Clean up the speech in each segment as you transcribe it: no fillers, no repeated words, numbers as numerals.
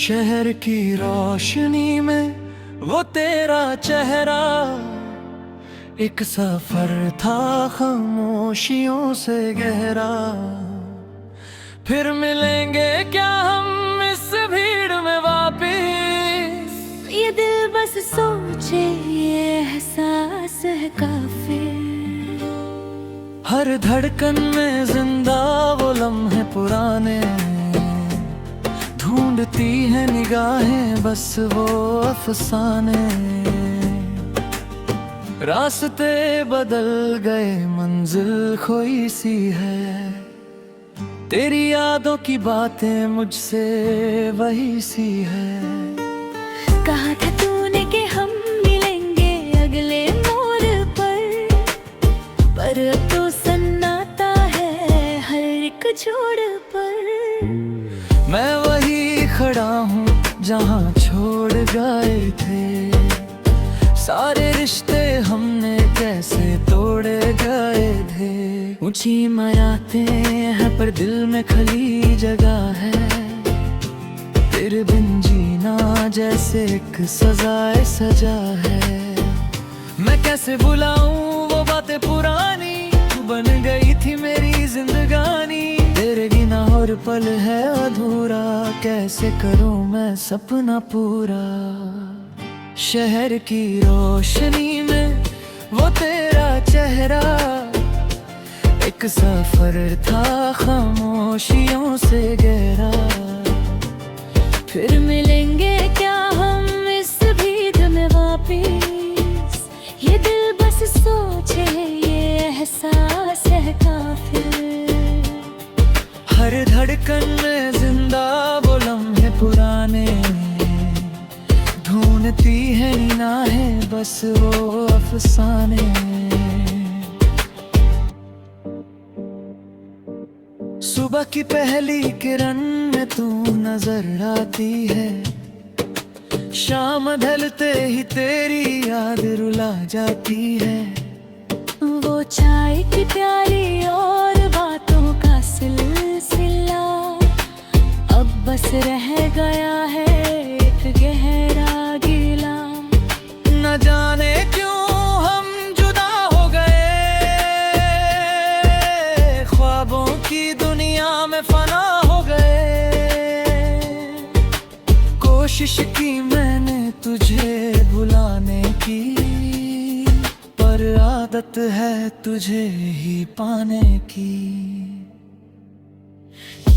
शहर की रोशनी में वो तेरा चेहरा, एक सफर था खामोशियों से गहरा। फिर मिलेंगे क्या हम इस भीड़ में वापिस, ये दिल बस सोचे ये एहसास है काफी। हर धड़कन में जिंदा वो लम्हे पुराने, ढूंढती है निगाहें बस वो अफसाने। रास्ते बदल गए मंजिल खोई सी है, तेरी यादों की बातें मुझसे वही सी है। कहा था तूने कि हम मिलेंगे अगले मोड़ पर अब तो सन्नाटा है हर एक छोड़ पर। मैं वही खड़ा हूँ जहाँ छोड़ गए थे, सारे रिश्ते हमने कैसे तोड़े गए थे। ऊंची इमारतें हैं पर दिल में खाली जगह है, तेरे बिन जीना जैसे एक सजाए सजा है। मैं कैसे भुलाऊं वो बातें पुरानी, तू बन गई थी मेरी जिंदगानी। तेरे बिना और पल है अधूरा, कैसे करूं मैं सपना पूरा। शहर की रोशनी में वो तेरा चेहरा, एक सफर था खामोशियों से गहरा। फिर मिलेंगे क्या हम इस भीड़ में वापिस, ये दिल बस सोचे ये एहसास है काफी। हर धड़कन में जिंदा वो लम्हे पुराने, ढूंढती है निगाहें बस वो अफसाने। सुबह की पहली किरण में तू नजर आती है, शाम ढलते ही तेरी याद रुला जाती है। वो चाय की प्याली और बातों का सिलसिला, अब बस रह गया है एक गहरा गिला। न जाने क्यों हम जुदा हो गए, ख्वाबों की दुनिया में फना हो गए। कोशिश की मैंने तुझे भुलाने की, पर आदत है तुझे ही पाने की।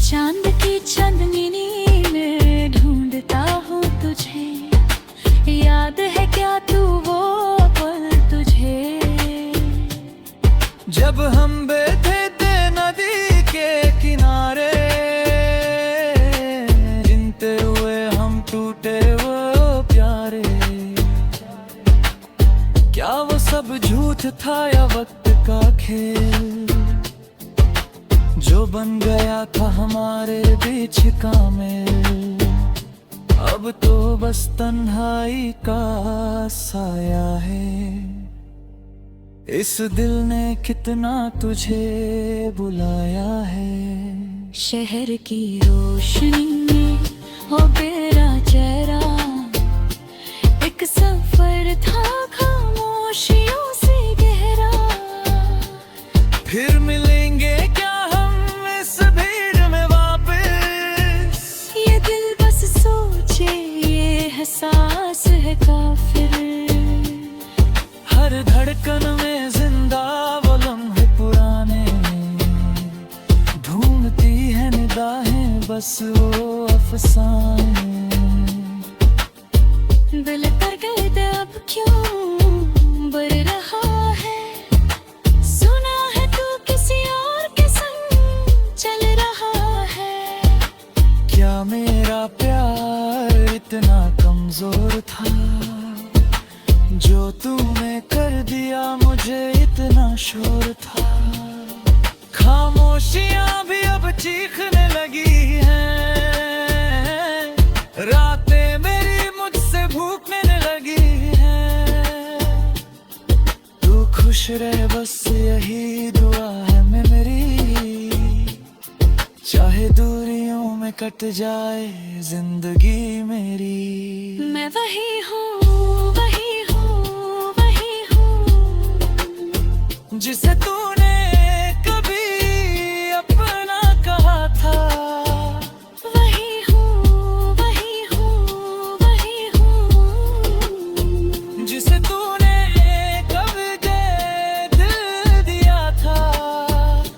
चांद की चांदनी में ढूंढता हूँ तुझे, याद है क्या तू वो पल तुझे। जब हम बैठे थे नदी के किनारे, गिनते हुए हम टूटे वो प्यारे। क्या वो सब झूठ था या वक्त का खेल, जो बन गया था हमारे बीच का मेल। अब तो बस तन्हाई का साया है, इस दिल ने कितना तुझे बुलाया है। शहर की रोशनी में हो तेरा चेहरा, एक सफर था खामोशियों से गहरा। फिर मिलेंगे क्या हम इस भीड़ में वापस, ये दिल बस सोचे ये एहसास है काफिर। हर धड़कन में जिंदा वो लम्हे पुराने, ढूंढती है निगाहें बस वो अफसाने। दिल कर गए थे अब क्यों बर रहा है, सुना है तू किसी और के संग चल रहा है। क्या मेरा प्यार इतना कमजोर था, जो तूने कर दिया मुझे इतना शोर था। खामोशियां भी अब चीखने लगी हैं, रातें मेरी मुझसे भूखने लगी हैं। तू खुश रहे बस यही दुआ है मेरी, चाहे दूरियों में में कट जाए जिंदगी मेरी। मैं वही हूँ, वही हूँ, वही हूँ जिसे तूने कभी अपना कहा था। वही हूँ, वही हूँ, वही हूँ जिसे तूने कभी दिल दिया था।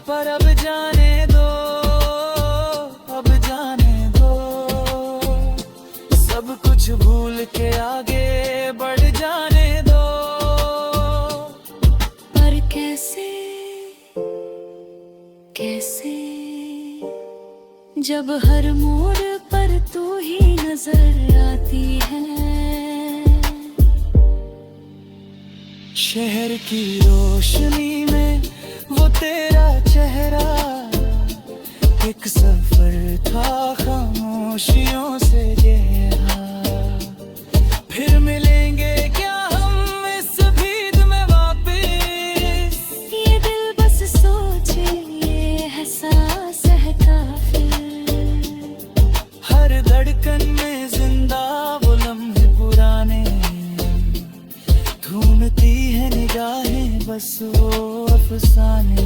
पर अब जाने दो, अब जाने दो, सब कुछ भूल के आगे बढ़ जाने दो। पर कैसे, कैसे जब हर मोड़ पर तू ही नजर आती है। शहर की रोशनी में वो तेरा चेहरा एक सफर था खामोशियों से गहरा। फिर मिलेंगे क्या हम इस भीड़ में वापिस। ये दिल बस सोचे, ये एहसास है काफी। हर धड़कन में जिंदा वो लम्हे पुराने, ढूंढती है निगाहें बस वो अफसाने।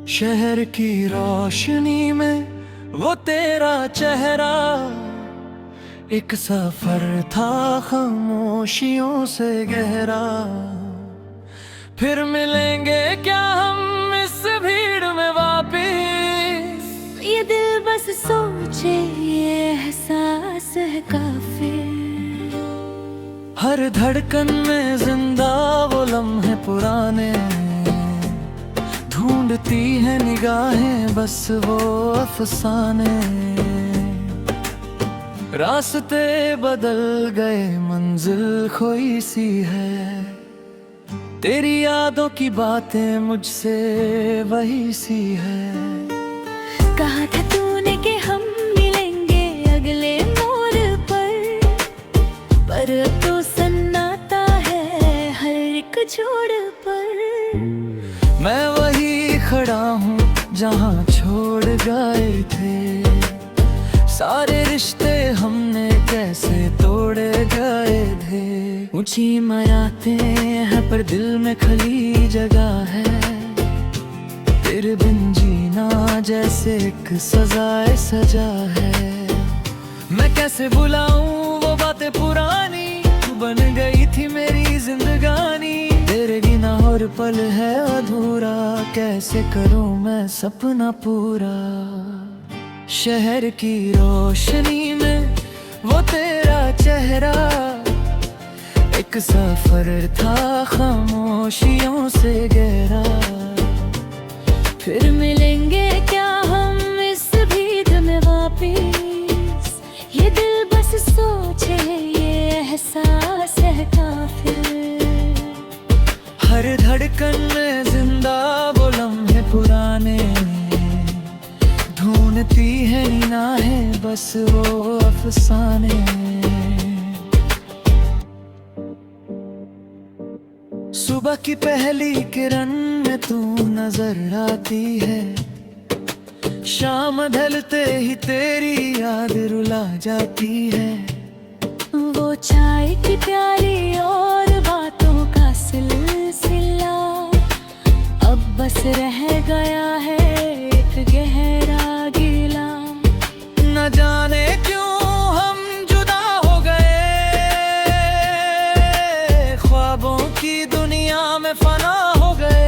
शहर की रोशनी में वो तेरा चेहरा एक सफर था खामोशियों से गहरा। फिर मिलेंगे क्या हम इस भीड़ में वापिस। ये दिल बस सोचे, ये एहसास है काफी। हर धड़कन में जिंदा वो लम्हे पुराने, ढूंढती है निगाहें बस वो अफसाने। रास्ते बदल गए मंजिल खोई सी है, तेरी यादों की बातें मुझसे वही सी है। कहा था तूने कि हम मिलेंगे अगले मोड़ पर अब तो सन्नाटा है हर एक छोड़ पर। मैं वही खड़ा हूँ जहाँ छोड़ गए थे, सारे रिश्ते हमने कैसे तोड़े गए थे। ऊंची इमारतें हैं पर दिल में खाली जगह है, तेरे बिन जीना जैसे एक सजाए सजा है। मैं कैसे भुलाऊं वो बातें पुरानी, तू बन गई थी मेरी जिंदगानी। तेरे बिना और पल है अधूरा, कैसे करूं मैं सपना पूरा। शहर की रोशनी में वो तेरा चेहरा एक सफर था खामोशियों से गहरा। फिर मिलेंगे क्या हम इस भीड़ में वापिस। ये दिल बस सोचे, ये एहसास है काफी। हर धड़कन में जिंदा वो लम्हे पुराने, ढूंढती है निगाहें बस वो अफसाने। सुबह की पहली किरण में तू नजर आती है, शाम ढलते ही तेरी याद रुला जाती है। वो चाय की प्याली और बातों का सिलसिला अब बस रह गया है एक गहरा गिला। न जाने क्यों हम जुदा हो गए, ख्वाबों की दुनिया में फना हो गए।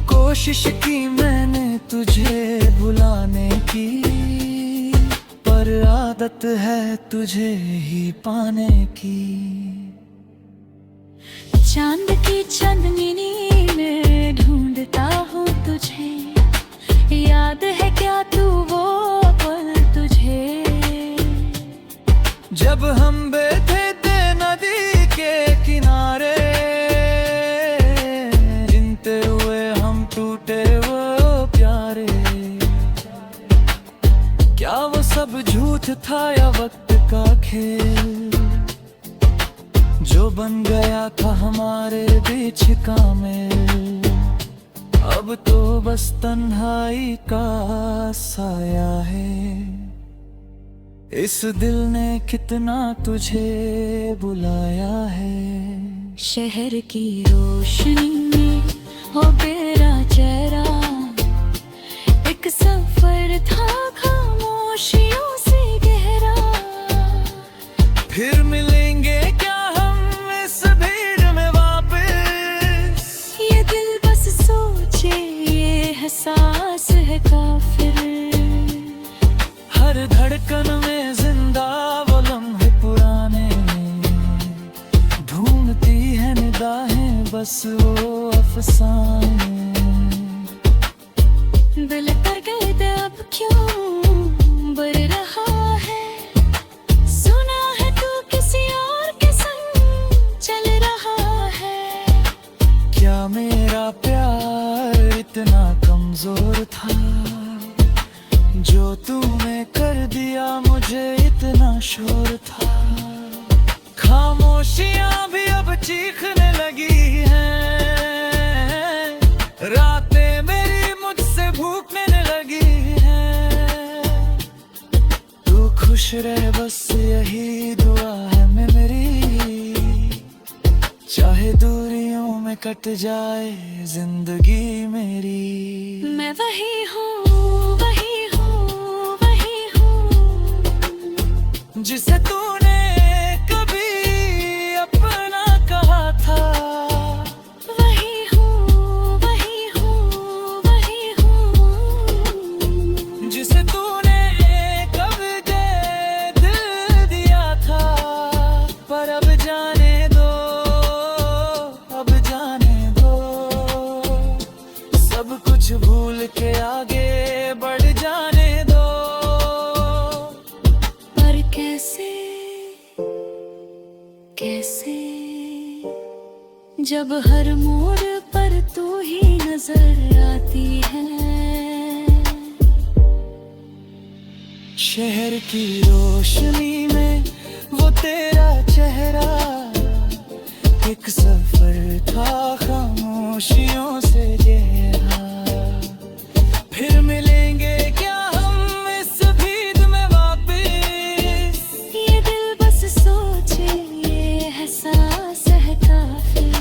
कोशिश की मैंने तुझे भुलाने की, पर आदत है तुझे ही पाने की। चांद की चांदनी में ढूंढता हूँ तुझे, याद है क्या तू वो पल तुझे। जब हम टूटे वो प्यारे, क्या वो सब झूठ था या वक्त का खेल, जो बन गया था हमारे बीच का मेल। अब तो बस तन्हाई का साया है, इस दिल ने कितना तुझे बुलाया है। शहर की रोशनी में हो तेरा चेहरा, एक सफर था खामोशियों से गहरा। फिर मिलेंगे क्या हम इस भीड़ में वापस, ये दिल बस सोचे ये एहसास है काफिर। हर धड़कन में जिंदा वो लम्हे पुराने, ढूंढती है निगाहें बस वो अफसाने। दिल कर गए थे अब क्यों बर रहा है, सुना है तू किसी और के संग चल रहा है। क्या मेरा प्यार इतना कमजोर था, जो तूने कर दिया मुझे इतना शोर था। खामोशियां भी अब चीखने लगी हैं, रातें मेरी मुझसे भूखने लगी हैं। तू खुश रहे बस यही दुआ है मेरी, चाहे दूरियों में कट जाए जिंदगी मेरी। मैं वही हूँ, वही हूँ, वही हूँ, जिसे तूने कभी अपना कहा था। वही हूँ, वही हूँ, वही हूँ, जिसे तूने कभी दिल दिया था। पर अब जाने दो, अब जाने दो, सब कुछ भूल के आगे बढ़ जाने दो। पर कैसे कैसे, जब हर मोड़ पर तू ही नजर आती है। शहर की रोशनी में वो तेरा चेहरा, एक सफर था खामोशियों से गहरा। फिर मिलेंगे क्या हम इस भीड़ में वापस, ये दिल बस सोचे ये एहसास है काफिर।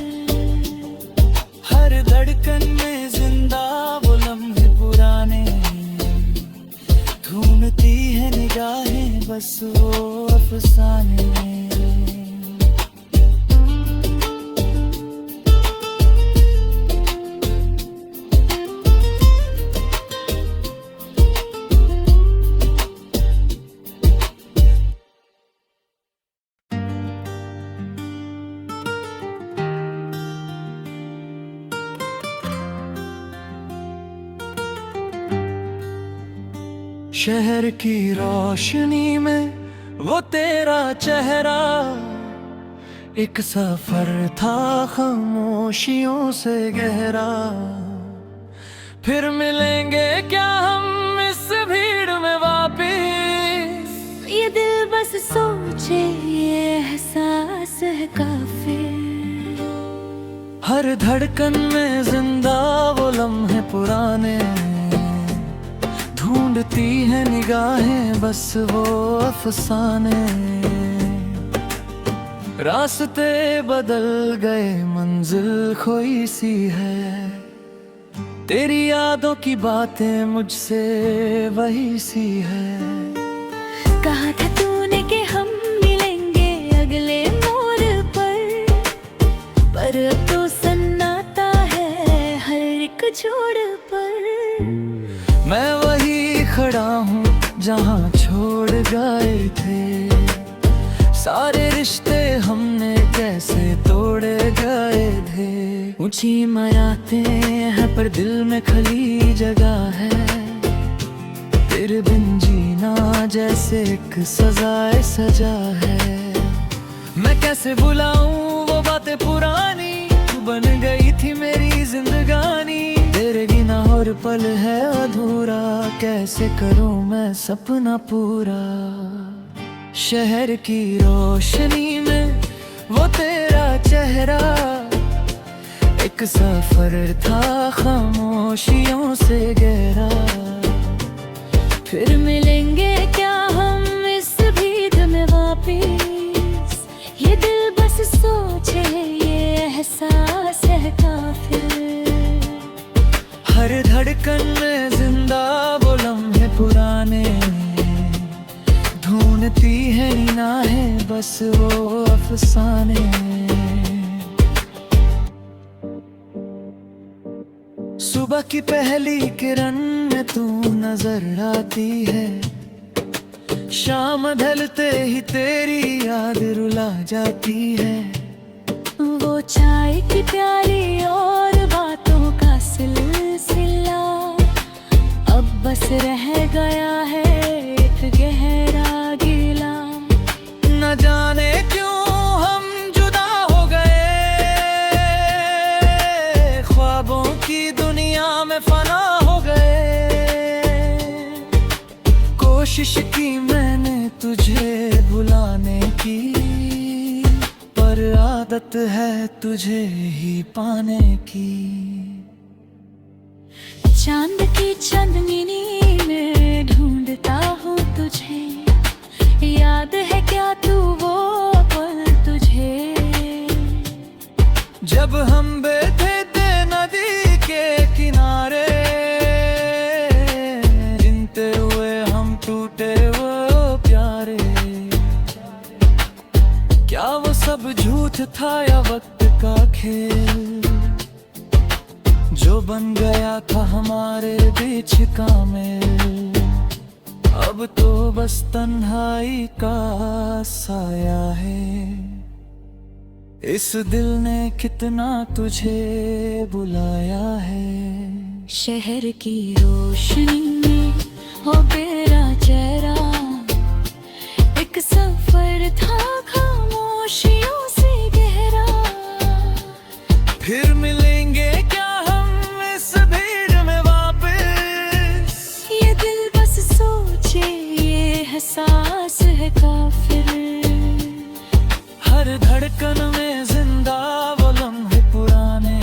हर धड़कन में जिंदा वो लम्हे पुराने, ढूंढती है निगाहें बस वो अफसाने। शहर की रोशनी में वो तेरा चेहरा, एक सफर था खामोशियों से गहरा। फिर मिलेंगे क्या हम इस भीड़ में वापस, ये दिल बस सोचे ये एहसास है काफिर। हर धड़कन में जिंदा वो लम्हे पुराने, ढूंढती है निगाहें बस वो अफसाने। रास्ते बदल गए मंजिल खोई सी है, तेरी यादों की बातें मुझसे वही सी है। कहा था तूने कि हम मिलेंगे अगले मोड़ पर अब तो सन्नाटा है हर एक छोड़ पर। मैं वही खड़ा हूँ जहाँ छोड़ गए थे, सारे रिश्ते हमने कैसे तोड़े गए थे। ऊंची इमारतें हैं पर दिल में खाली जगह है, तेरे बिन जीना जैसे एक सजाए सजा है। मैं कैसे भुलाऊं वो बातें पुरानी, तू बन गई थी मेरी जिंदगानी। तेरे और पल है अधूरा, कैसे करूं मैं सपना पूरा। शहर की रोशनी में वो तेरा चेहरा, एक सफर था खामोशियों से गहरा। फिर मिलेंगे क्या हम इस भीड़ में वापिस, ये दिल बस सोचे ये एहसास है काफिर। हर धड़कन में जिंदा वो लम्हे पुराने, ढूंढती है निगाहें बस वो अफसाने। सुबह की पहली किरण में तू नजर आती है, शाम ढलते ही तेरी याद रुला जाती है। वो चाय की प्याली और बातों का सिलसिला, अब बस रह गया है एक गहरा गिला। न जाने क्यों हम जुदा हो गए, ख्वाबों की दुनिया में फना हो गए। कोशिश की मैंने तुझे भुलाने की, पर आदत है तुझे ही पाने की। चांद की चांदनी में ढूंढता हूँ तुझे, याद है क्या तू वो पल तुझे। जब हम बैठे थे नदी के किनारे, गिनते हुए हम टूटे वो प्यारे। क्या वो सब झूठ था या वक्त का खेल, जो बन गया था हमारे बीच का मेल। अब तो बस तन्हाई का साया है, इस दिल ने कितना तुझे बुलाया है। शहर की रोशनी में हो तेरा चेहरा, एक सफर था खामोशियों से गहरा। फिर मिलेंगे क्या हम इस भीड़ में वापस, ये दिल बस सोचे ये एहसास है काफिर। हर धड़कन में जिंदा वो लम्हे पुराने,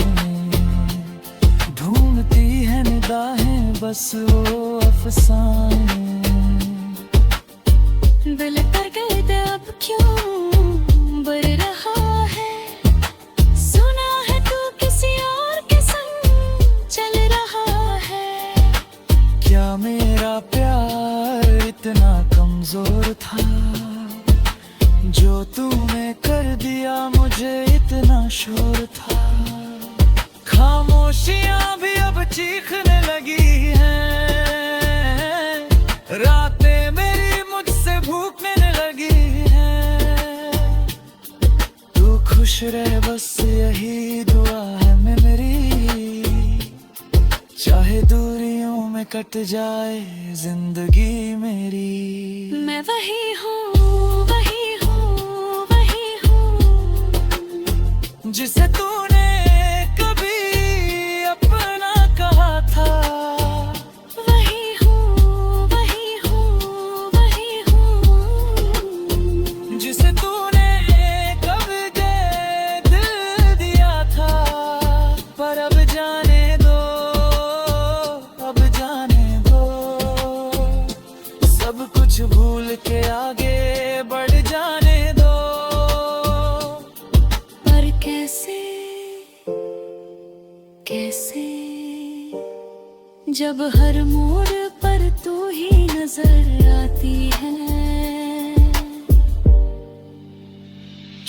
ढूंढती है निगाहें बस वो अफसाने। दिल कर गए थे अब क्यों बर रहा है, सुना है तू किसी और के संग चल रहा है। क्या मेरा प्यार इतना कमजोर था, जो तूने कर दिया मुझे इतना शोर था। खामोशियां भी अब चीखने लगी हैं, रातें मेरी मुझसे भूखने लगी हैं। तू खुश रहे बस यही दुआ है मेरी, चाहे दूरियों में कट जाए जिंदगी मेरी। मैं वही हूँ वही हूँ वही हूँ, जिसे तूने कभी अपना कहा था। वही हूँ वही हूँ वही हूँ, जिसे तूने कभी दिल दिया था। पर अब जाने दो, अब जाने दो, सब कुछ भूल के आगे बढ़ जाने दो। पर कैसे कैसे, जब हर मोड़ पर तू ही नजर आती है।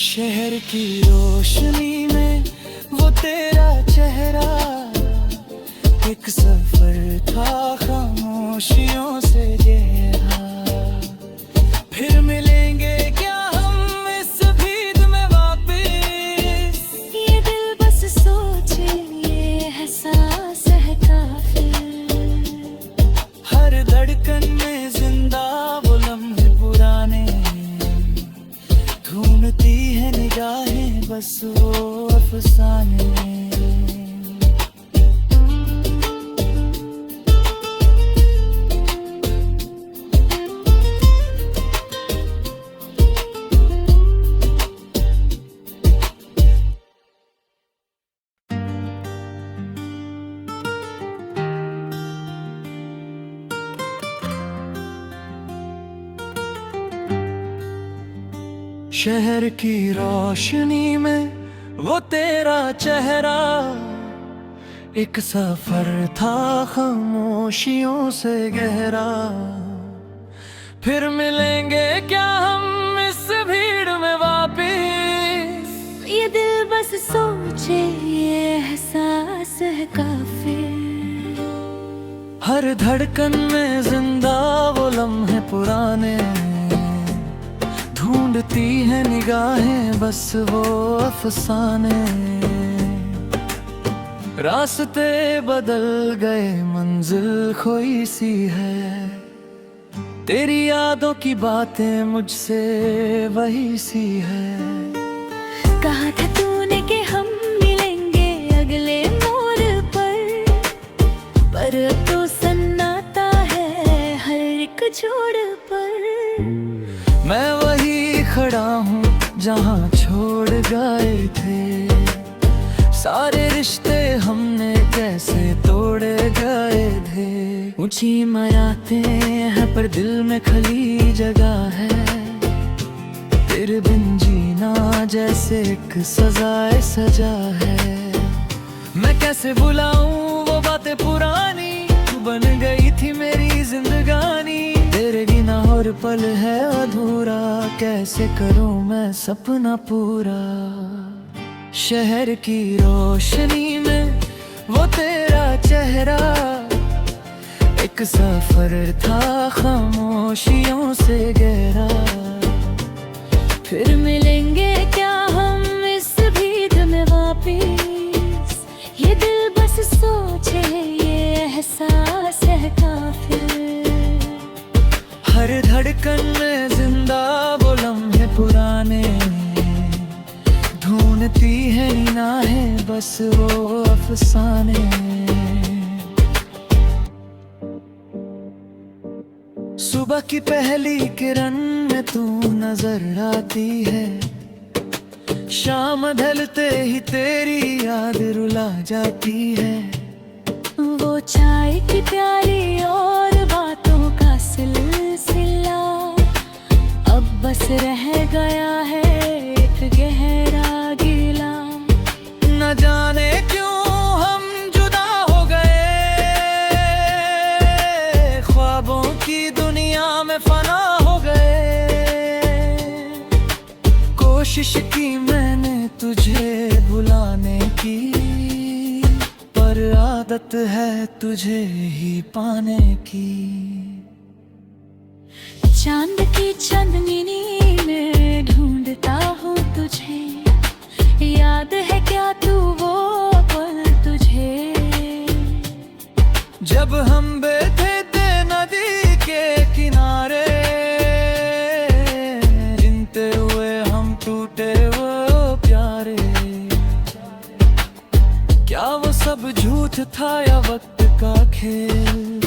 शहर की रोशनी में वो तेरा चेहरा, एक सफर था खामोशियों से गहरा। फिर मिलेंगे क्या हम इस भीड़ में वापस, ये दिल बस सोचे ये एहसास है काफिर। हर धड़कन में जिंदा वो लम्हे पुराने, ढूंढती है निगाहें बस वो अफसाने। शहर की रोशनी में वो तेरा चेहरा, एक सफर था खामोशियों से गहरा। फिर मिलेंगे क्या हम इस भीड़ में वापिस, ये दिल बस सोचे ये एहसास है काफी। हर धड़कन में जिंदा वो लम्हे पुराने, ढूंढती है निगाहें बस वो अफसाने। रास्ते बदल गए मंजिल खोई सी है, तेरी यादों की बातें मुझसे वही सी है। कहा था तूने कि हम मिलेंगे अगले मोड़ पर अब तो सन्नाटा है हर एक छोड़ पर। मैं वही खड़ा हूँ जहाँ छोड़ गए थे, सारे रिश्ते हमने कैसे तोड़े गए थे। ऊंची इमारतें हैं पर दिल में खाली जगह है, तेरे बिन जीना जैसे एक सजाए सजा है। मैं कैसे भुलाऊं वो बातें पुरानी, तू बन गई थी मेरी जिंदगानी। तेरे बिना और पल है अधूरा, कैसे करूं मैं सपना पूरा। शहर की रोशनी में वो तेरा चेहरा, एक सफर था खामोशियों से गहरा। फिर मिलेंगे क्या हम इस भीड़ में वापिस, ये दिल बस सोचे ये एहसास है काफी। हर धड़कन में जिंदा वो लम्हे पुराने, ढूंढती है निगाहें बस वो अफसाने। सुबह की पहली किरण में तू नजर आती है, शाम ढलते ही तेरी याद रुला जाती है। वो चाय की प्याली और बातों का सिलसिला, अब बस रह गया है एक गहरा गिला। न जाने क्यों हम जुदा हो गए, ख्वाबों की दुनिया में फना हो गए। कोशिश की मैंने तुझे भुलाने की, पर आदत है तुझे ही पाने की। चांद की चांदनी में ढूंढता हूँ तुझे, याद है क्या तू वो पल तुझे, जब हम बैठे थे नदी के किनारे। गिनते हुए हम टूटे वो प्यारे, क्या वो सब झूठ था या वक्त का खेल,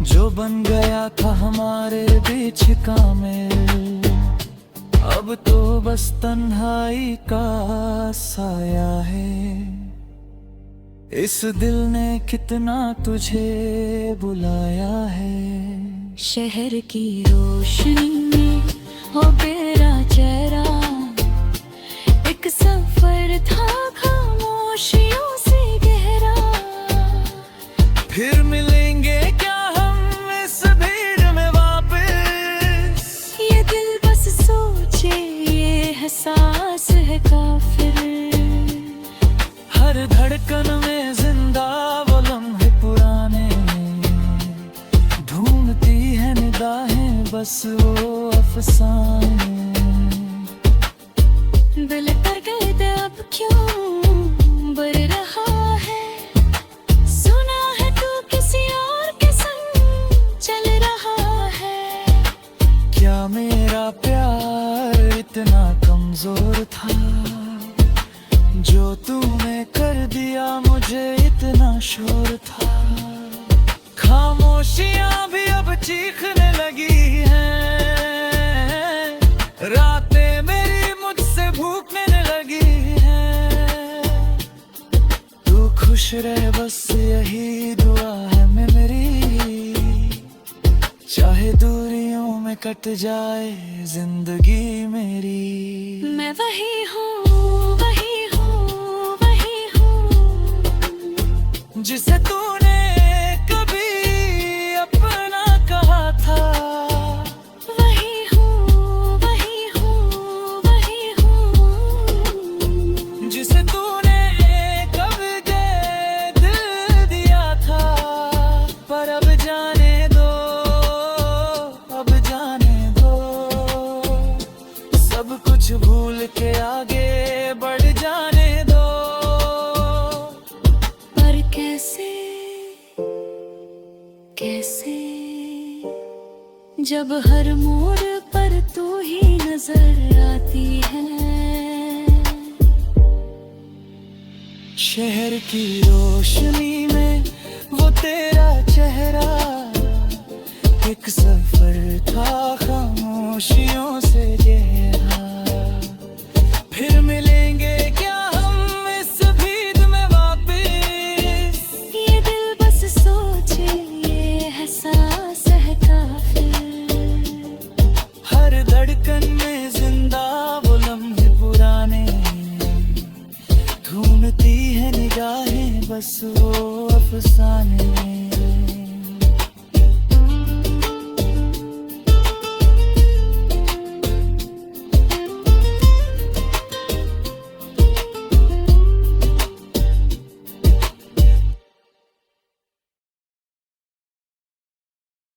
जो बन गया था हमारे बीच का मेल। अब तो बस तन्हाई का साया है, इस दिल ने कितना तुझे बुलाया है। शहर की रोशनी में हो तेरा चेहरा, एक सफर था खामोशियों से गहरा। फिर मिलेंगे क्या हम इस भीड़ में वापस, ये दिल बस सोचे ये एहसास है काफिर। हर धड़कन में जिंदा वो लम्हे पुराने, ढूंढती है निगाहें बस वो अफसाने। दिल कर गए थे अब क्यों बर रहा है, सुना है तू किसी और के संग चल रहा है। क्या मेरा प्यार इतना कमजोर था, जो तूने कर दिया मुझे इतना शोर था। खामोशियां भी अब चीखने लगी हैं, रातें मेरी मुझसे भूखने लगी हैं। तू खुश रहे बस यही दुआ है मेरी, चाहे दूरियों में कट जाए जिंदगी मेरी, मैं वही हूँ, वही हूँ, वही हूँ जिसे तूने कभी अपना कहा था। वही हूँ, वही हूँ, वही हूँ जिसे तूने कभी दिल दिया था। पर अब जाने दो, अब जाने दो, सब कुछ भूल के आगे बढ़ जाने दो। पर कैसे, कैसे जब हर मोड़ पर तू ही नजर आती है। शहर की रोशनी में वो तेरा चेहरा, एक सफर था खामोशियों से गहरा। फिर मिलेंगे क्या हम इस भीड़ में वापिस, ये दिल बस सोचे, ये एहसास है काफिर। हर धड़कन में जिंदा वो लम्हे पुराने, ढूंढती है निगाहें बस वो अफसाने।